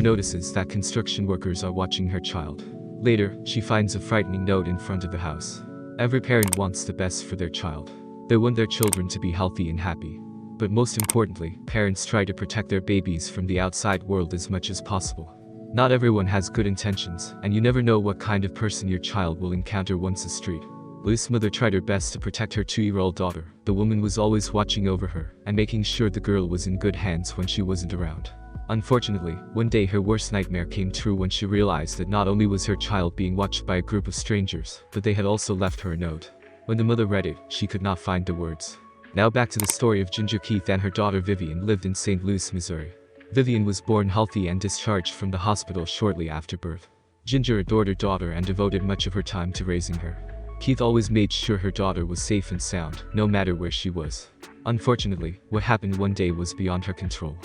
mother notices that construction workers are watching her child. Later, she finds a frightening note in front of the house. Every parent wants the best for their child. They want their children to be healthy and happy. But most importantly, parents try to protect their babies from the outside world as much as possible. Not everyone has good intentions, and you never know what kind of person your child will encounter once the street. Lu's mother tried her best to protect her 2-year-old daughter. The woman was always watching over her and making sure the girl was in good hands when she wasn't around. Unfortunately, one day her worst nightmare came true when she realized that not only was her child being watched by a group of strangers, but they had also left her a note. When the mother read it, she could not find the words. Now back to the story of Ginger. Keith and her daughter Vivian lived in St. Louis, Missouri. Vivian was born healthy and discharged from the hospital shortly after birth. Ginger adored her daughter and devoted much of her time to raising her. Keith always made sure her daughter was safe and sound, no matter where she was. Unfortunately, what happened one day was beyond her control.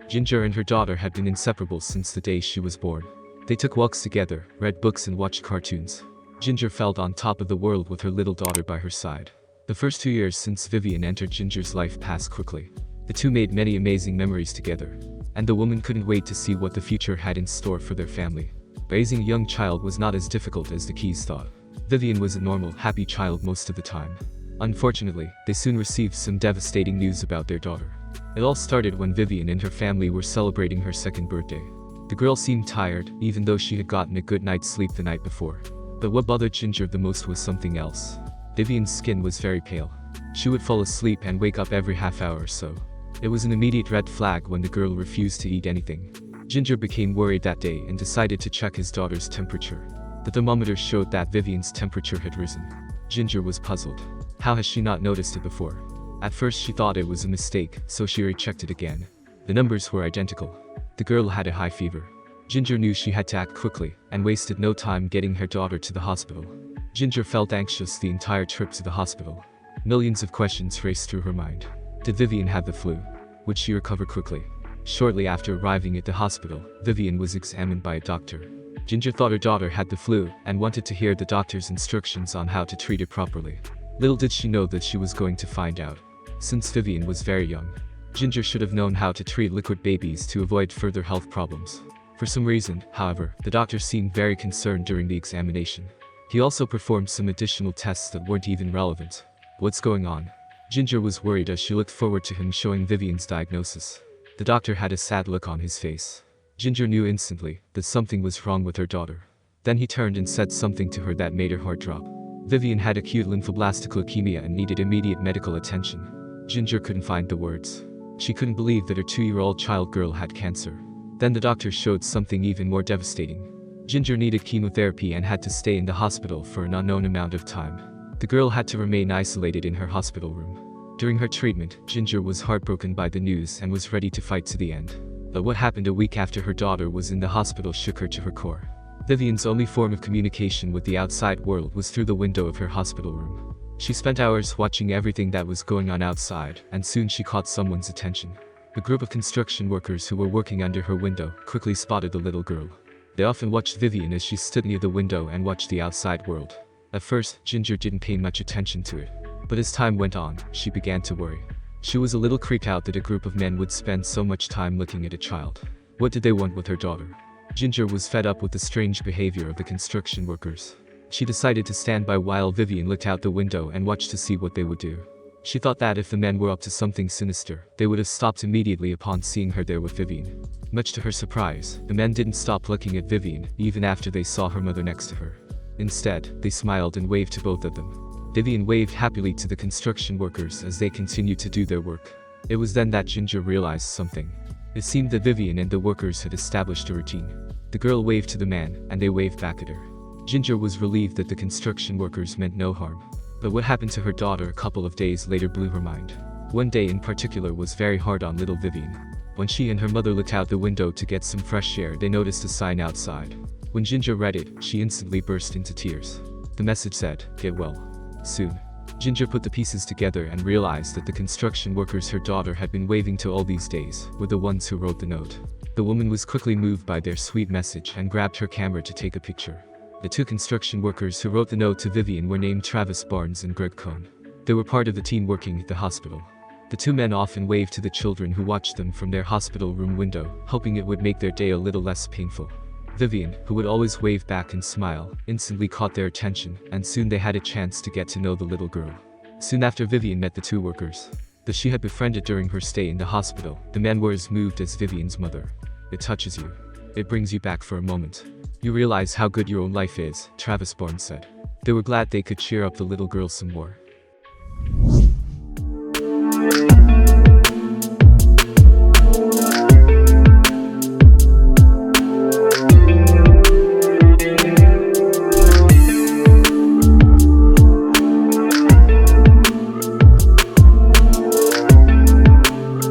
Ginger and her daughter had been inseparable since the day she was born. They took walks together, read books and watched cartoons. Ginger felt on top of the world with her little daughter by her side. The first 2 years since Vivian entered Ginger's life passed quickly. The two made many amazing memories together, and the woman couldn't wait to see what the future had in store for their family. Raising a young child was not as difficult as the Keys thought. Vivian was a normal, happy child most of the time. Unfortunately, they soon received some devastating news about their daughter. It all started when Vivian and her family were celebrating her second birthday. The girl seemed tired, even though she had gotten a good night's sleep the night before. But what bothered Ginger the most was something else. Vivian's skin was very pale. She would fall asleep and wake up every half hour or so. It was an immediate red flag when the girl refused to eat anything. Ginger became worried that day and decided to check his daughter's temperature. The thermometer showed that Vivian's temperature had risen. Ginger was puzzled. How has she not noticed it before? At first she thought it was a mistake, so she rechecked it again. The numbers were identical. The girl had a high fever. Ginger knew she had to act quickly, and wasted no time getting her daughter to the hospital. Ginger felt anxious the entire trip to the hospital. Millions of questions raced through her mind. Did Vivian have the flu? Would she recover quickly? Shortly after arriving at the hospital, Vivian was examined by a doctor. Ginger thought her daughter had the flu, and wanted to hear the doctor's instructions on how to treat it properly. Little did she know that she was going to find out. Since Vivian was very young, Ginger should have known how to treat liquid babies to avoid further health problems. For some reason, however, the doctor seemed very concerned during the examination. He also performed some additional tests that weren't even relevant. What's going on? Ginger was worried as she looked forward to him showing Vivian's diagnosis. The doctor had a sad look on his face. Ginger knew instantly that something was wrong with her daughter. Then he turned and said something to her that made her heart drop. Vivian had acute lymphoblastic leukemia and needed immediate medical attention. Ginger couldn't find the words. She couldn't believe that her 2-year-old child girl had cancer. Then the doctor showed something even more devastating. Ginger needed chemotherapy and had to stay in the hospital for an unknown amount of time. The girl had to remain isolated in her hospital room. During her treatment, Ginger was heartbroken by the news and was ready to fight to the end. But what happened a week after her daughter was in the hospital shook her to her core. Vivian's only form of communication with the outside world was through the window of her hospital room. She spent hours watching everything that was going on outside, and soon she caught someone's attention. A group of construction workers who were working under her window quickly spotted the little girl. They often watched Vivian as she stood near the window and watched the outside world. At first, Ginger didn't pay much attention to it. But as time went on, she began to worry. She was a little creeped out that a group of men would spend so much time looking at a child. What did they want with her daughter? Ginger was fed up with the strange behavior of the construction workers. She decided to stand by while Vivian looked out the window and watched to see what they would do. She thought that if the men were up to something sinister, they would have stopped immediately upon seeing her there with Vivian. Much to her surprise, the men didn't stop looking at Vivian, even after they saw her mother next to her. Instead, they smiled and waved to both of them. Vivian waved happily to the construction workers as they continued to do their work. It was then that Ginger realized something. It seemed that Vivian and the workers had established a routine. The girl waved to the man, and they waved back at her. Ginger was relieved that the construction workers meant no harm. But what happened to her daughter a couple of days later blew her mind. One day in particular was very hard on little Vivian. When she and her mother looked out the window to get some fresh air, they noticed a sign outside. When Ginger read it, she instantly burst into tears. The message said, "Get well soon." Ginger put the pieces together and realized that the construction workers her daughter had been waving to all these days were the ones who wrote the note. The woman was quickly moved by their sweet message and grabbed her camera to take a picture. The two construction workers who wrote the note to Vivian were named Travis Barnes and Greg Cohn. They were part of the team working at the hospital. The two men often waved to the children who watched them from their hospital room window, hoping it would make their day a little less painful. Vivian, who would always wave back and smile, instantly caught their attention, and soon they had a chance to get to know the little girl. Soon after Vivian met the two workers that she had befriended during her stay in the hospital, the men were as moved as Vivian's mother. It touches you. It brings you back for a moment. You realize how good your own life is, Travis Bourne said. They were glad they could cheer up the little girl some more.